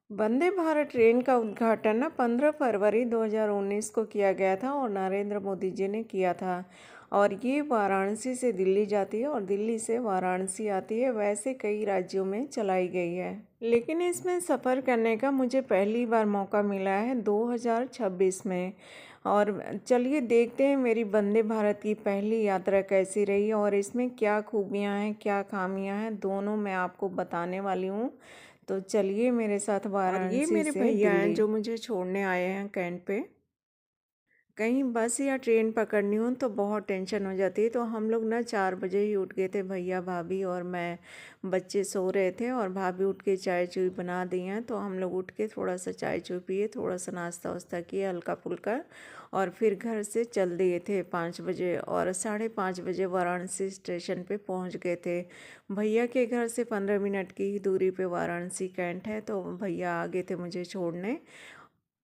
Vande Bharat train का उद्घाटन ना 15 फरवरी 2019 को किया गया था और नरेंद्र मोदी जी ने किया था। और ये वाराणसी से दिल्ली जाती है और दिल्ली से वाराणसी आती है। वैसे कई राज्यों में चलाई गई है, लेकिन इसमें सफ़र करने का मुझे पहली बार मौका मिला है 2026 में। और चलिए देखते हैं मेरी वंदे भारत की पहली यात्रा कैसी रही और इसमें क्या खूबियां हैं क्या खामियां हैं, दोनों मैं आपको बताने वाली हूँ। तो चलिए मेरे साथ वाराणसी से। और ये मेरे भैया हैं जो मुझे छोड़ने आए हैं कैंट पे। कहीं बस या ट्रेन पकड़नी हो तो बहुत टेंशन हो जाती है। तो हम लोग ना 4 बजे ही उठ गए थे, भैया भाभी और मैं। बच्चे सो रहे थे और भाभी उठ के चाय चुई बना दी हैं, तो हम लोग उठ के थोड़ा सा चाय चुई पिए, थोड़ा सा नाश्ता वास्ता किए हल्का फुल्का, और फिर घर से चल दिए थे 5 बजे। और 5:30 बजे वाराणसी स्टेशन पे पहुंच गए थे। भैया के घर से 15 मिनट की ही दूरी पे वाराणसी कैंट है, तो भैया आ गए थे मुझे छोड़ने।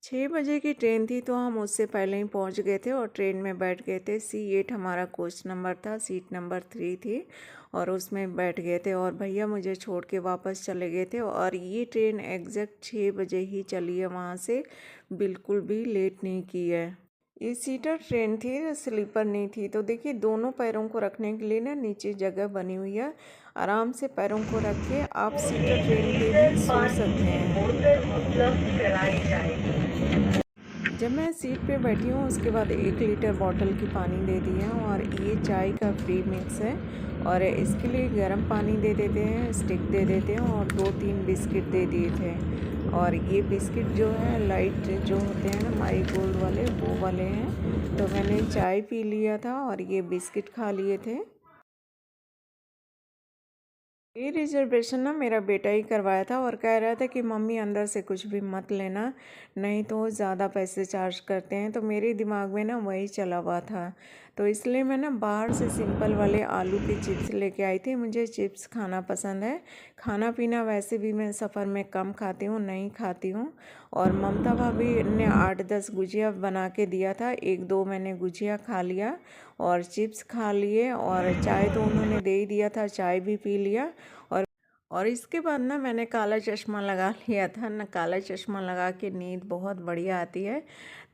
6 बजे की ट्रेन थी तो हम उससे पहले ही पहुंच गए थे और ट्रेन में बैठ गए थे। C8 हमारा कोच नंबर था, सीट नंबर 3 थी, और उसमें बैठ गए थे और भैया मुझे छोड़ के वापस चले गए थे। और ये ट्रेन एग्जैक्ट 6 बजे ही चली है वहाँ से, बिल्कुल भी लेट नहीं की है। ये सीटर ट्रेन थी, स्लीपर नहीं थी। तो देखिए दोनों पैरों को रखने के लिए ना नीचे जगह बनी हुई है। आराम से पैरों को रख के आप सीटर ट्रेन पे भी सो सकते हैं। जब मैं सीट पे बैठी हूँ उसके बाद 1 लीटर बॉटल की पानी दे दी है, और ये चाय का फ्री मिक्स है। और इसके लिए गर्म पानी दे देते हैं, स्टिक दे देते हैं, और 2-3 बिस्किट दे दिए थे। और ये बिस्किट जो है लाइट जो होते हैं ना मारी गोल्ड वाले, वो वाले हैं। तो मैंने चाय पी लिया था और ये बिस्किट खा लिए थे। ये रिजर्वेशन ना मेरा बेटा ही करवाया था और कह रहा था कि मम्मी अंदर से कुछ भी मत लेना, नहीं तो ज़्यादा पैसे चार्ज करते हैं। तो मेरे दिमाग में ना वही चला हुआ था, तो इसलिए मैं ना बाहर से सिंपल वाले आलू के चिप्स लेके आई थी। मुझे चिप्स खाना पसंद है। खाना पीना वैसे भी मैं सफ़र में कम खाती हूँ, नहीं खाती हूँ। और ममता भाभी ने 8-10 गुजिया बना के दिया था, 1-2 मैंने गुजिया खा लिया और चिप्स खा लिए, और चाय तो उन्होंने दे ही दिया था, चाय भी पी लिया। और और इसके बाद ना मैंने काला चश्मा लगा लिया था ना। काला चश्मा लगा के नींद बहुत बढ़िया आती है।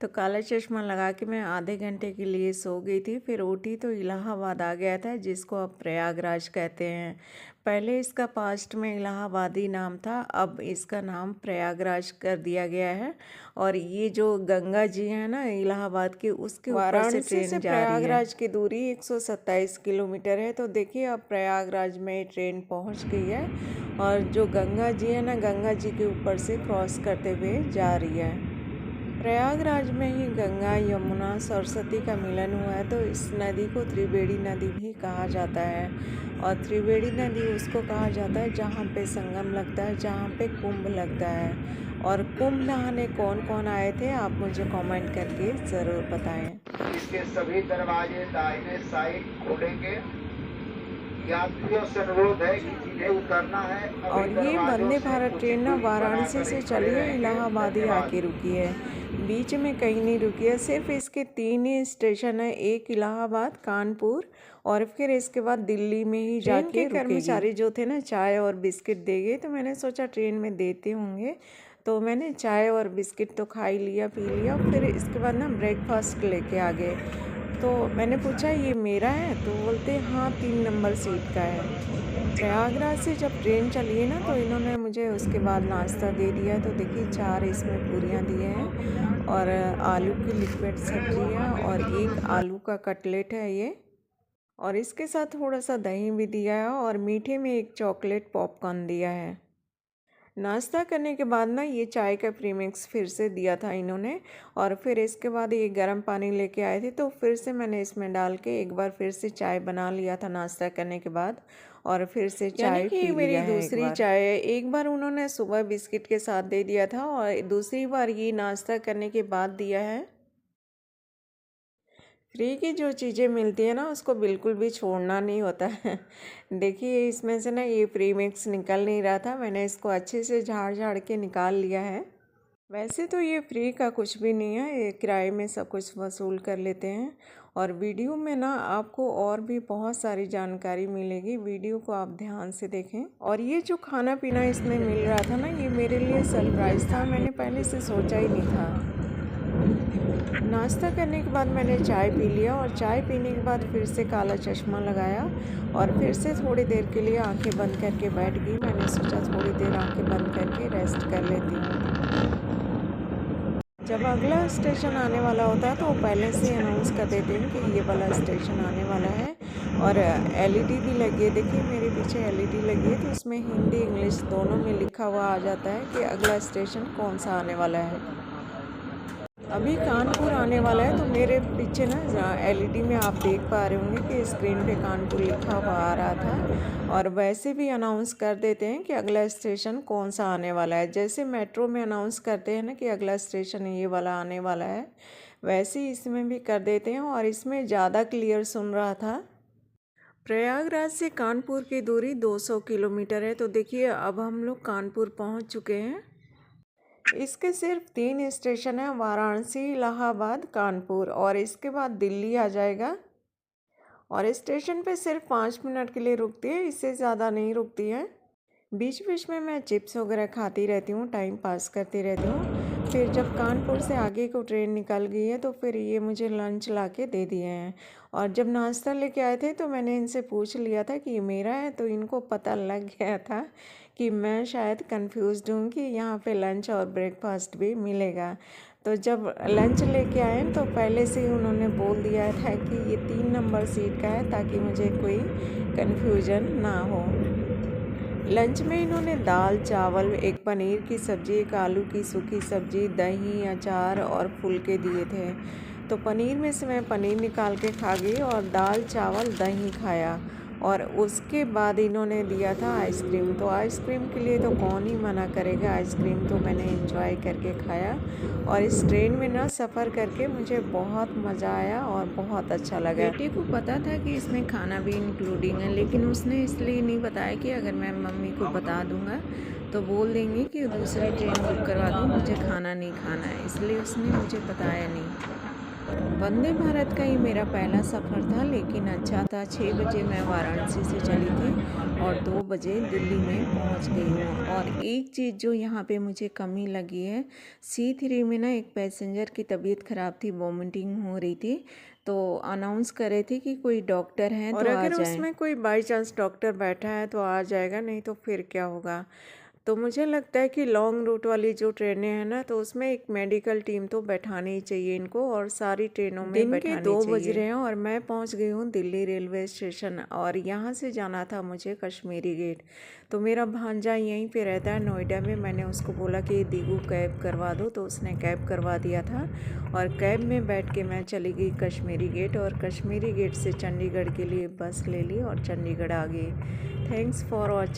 तो काला चश्मा लगा के मैं आधे घंटे के लिए सो गई थी। फिर उठी तो इलाहाबाद आ गया था, जिसको अब प्रयागराज कहते हैं। पहले इसका पास्ट में इलाहाबादी नाम था, अब इसका नाम प्रयागराज कर दिया गया है। और ये जो गंगा जी है ना इलाहाबाद के, उसके ऊपर से ट्रेन जा रही है। प्रयागराज की दूरी 127 किलोमीटर है। तो देखिए अब प्रयागराज में ट्रेन पहुंच गई है, और जो गंगा जी है ना, गंगा जी के ऊपर से क्रॉस करते हुए जा रही है। प्रयागराज में ही गंगा यमुना सरस्वती का मिलन हुआ है, तो इस नदी को त्रिवेणी नदी भी कहा जाता है। और त्रिवेणी नदी उसको कहा जाता है जहाँ पे संगम लगता है, जहाँ पे कुंभ लगता है। और कुंभ नहाने कौन कौन आए थे आप मुझे कमेंट करके ज़रूर बताएं। इसके सभी दरवाजे दाहिने साइड खोलेंगे। यात्रियों से अनुरोध है कि जिन्हें उतरना है और ये वंदे भारत ट्रेन ना वाराणसी से चली है, इलाहाबाद ही आके रुकी है, बीच में कहीं नहीं रुकी है। सिर्फ इसके 3 ही स्टेशन है, एक इलाहाबाद, कानपुर, और फिर इसके बाद दिल्ली में ही जाके रुकेगी। कर्मचारी जो थे ना चाय और बिस्किट दे गए, तो मैंने सोचा ट्रेन में देते होंगे, तो मैंने चाय और बिस्किट तो खा ही लिया, पी लिया। फिर इसके बाद ना ब्रेकफास्ट लेके आ गए। तो मैंने पूछा ये मेरा है, तो बोलते हाँ 3 नंबर सीट का है। प्रयागराज से जब ट्रेन चली है ना, तो इन्होंने मुझे उसके बाद नाश्ता दे दिया। तो देखिए 4 इसमें पूरियाँ दिए हैं, और आलू की लिक्विड सब्जी है, और एक आलू का कटलेट है ये, और इसके साथ थोड़ा सा दही भी दिया है, और मीठे में एक चॉकलेट पॉपकॉर्न दिया है। नाश्ता करने के बाद ना ये चाय का प्रीमिक्स फिर से दिया था इन्होंने, और फिर इसके बाद ये गर्म पानी लेके आए थे, तो फिर से मैंने इसमें डाल के एक बार फिर से चाय बना लिया था नाश्ता करने के बाद, और फिर से चाय पी लिया है। मेरी दूसरी चाय है। एक बार उन्होंने सुबह बिस्किट के साथ दे दिया था, और दूसरी बार ये नाश्ता करने के बाद दिया है। फ्री की जो चीज़ें मिलती है ना, उसको बिल्कुल भी छोड़ना नहीं होता है। देखिए इसमें से ना ये प्री मिक्स निकल नहीं रहा था, मैंने इसको अच्छे से झाड़ झाड़ के निकाल लिया है। वैसे तो ये फ्री का कुछ भी नहीं है, ये किराए में सब कुछ वसूल कर लेते हैं। और वीडियो में ना आपको और भी बहुत सारी जानकारी मिलेगी, वीडियो को आप ध्यान से देखें। और ये जो खाना पीना इसमें मिल रहा था ना, ये मेरे लिए सरप्राइज़ था, मैंने पहले से सोचा ही नहीं था। नाश्ता करने के बाद मैंने चाय पी लिया और चाय पीने के बाद फिर से काला चश्मा लगाया और फिर से थोड़ी देर के लिए आंखें बंद करके बैठ गई। मैंने सोचा थोड़ी देर आंखें बंद करके रेस्ट कर लेती हूँ। जब अगला स्टेशन आने वाला होता है तो वो पहले से अनाउंस कर देते हैं कि ये वाला स्टेशन आने वाला है। और एलईडी भी लगी है, देखिए मेरे पीछे एलईडी लगी है, तो उसमें हिंदी इंग्लिश दोनों में लिखा हुआ आ जाता है कि अगला स्टेशन कौन सा आने वाला है। अभी कानपुर आने वाला है, तो मेरे पीछे ना एलईडी में आप देख पा रहे होंगे कि स्क्रीन पे कानपुर लिखा हुआ आ रहा था। और वैसे भी अनाउंस कर देते हैं कि अगला स्टेशन कौन सा आने वाला है, जैसे मेट्रो में अनाउंस करते हैं ना कि अगला स्टेशन ये वाला आने वाला है, वैसे ही इसमें भी कर देते हैं। और इसमें ज़्यादा क्लियर सुन रहा था। प्रयागराज से कानपुर की दूरी 200 किलोमीटर है। तो देखिए अब हम लोग कानपुर पहुंच चुके हैं। इसके सिर्फ 3 स्टेशन हैं, वाराणसी, इलाहाबाद, कानपुर, और इसके बाद दिल्ली आ जाएगा। और स्टेशन पे सिर्फ 5 मिनट के लिए रुकती है, इससे ज़्यादा नहीं रुकती है। बीच बीच में मैं चिप्स वगैरह खाती रहती हूँ, टाइम पास करती रहती हूँ। फिर जब कानपुर से आगे को ट्रेन निकल गई है तो फिर ये मुझे लंच ला के दे दिए हैं। और जब नाश्ता लेके आए थे तो मैंने इनसे पूछ लिया था कि ये मेरा है, तो इनको पता लग गया था कि मैं शायद कंफ्यूज्ड हूँ कि यहाँ पे लंच और ब्रेकफास्ट भी मिलेगा। तो जब लंच लेके आए तो पहले से ही उन्होंने बोल दिया था कि ये 3 नंबर सीट का है, ताकि मुझे कोई कन्फ्यूजन ना हो। लंच में इन्होंने दाल चावल, एक पनीर की सब्ज़ी, एक आलू की सूखी सब्ज़ी, दही, अचार और फुलके दिए थे। तो पनीर में से मैं पनीर निकाल के खा गई और दाल चावल दही खाया। और उसके बाद इन्होंने दिया था आइसक्रीम। तो आइसक्रीम के लिए तो कौन ही मना करेगा, आइसक्रीम तो मैंने एंजॉय करके खाया। और इस ट्रेन में ना सफ़र करके मुझे बहुत मज़ा आया और बहुत अच्छा लगा। बेटी को पता था कि इसमें खाना भी इंक्लूडिंग है, लेकिन उसने इसलिए नहीं बताया कि अगर मैं मम्मी को बता दूंगा तो बोल देंगे कि दूसरी ट्रेन बुक करवा दूँ, मुझे खाना नहीं खाना है, इसलिए उसने मुझे बताया नहीं। वंदे भारत का ही मेरा पहला सफ़र था, लेकिन अच्छा था। 6 बजे मैं वाराणसी से चली थी और 2 बजे दिल्ली में पहुंच गई हूँ। और एक चीज़ जो यहाँ पे मुझे कमी लगी है, C3 में ना एक पैसेंजर की तबीयत ख़राब थी, वॉमिटिंग हो रही थी, तो अनाउंस कर रहे थे कि कोई डॉक्टर हैं तो आ जाए। अगर उसमें कोई बाई चांस डॉक्टर बैठा है तो आ जाएगा, नहीं तो फिर क्या होगा। तो मुझे लगता है कि लॉन्ग रूट वाली जो ट्रेनें हैं ना, तो उसमें एक मेडिकल टीम तो बैठानी ही चाहिए इनको, और सारी ट्रेनों में दिन के 2 बज रहे हैं और मैं पहुंच गई हूँ दिल्ली रेलवे स्टेशन। और यहाँ से जाना था मुझे कश्मीरी गेट। तो मेरा भांजा यहीं पे रहता है नोएडा में, मैंने उसको बोला कि दीगू कैब करवा दो, तो उसने कैब करवा दिया था। और कैब में बैठ के मैं चली गई कश्मीरी गेट, और कश्मीरी गेट से चंडीगढ़ के लिए बस ले ली और चंडीगढ़ आ गई। Thanks for watching.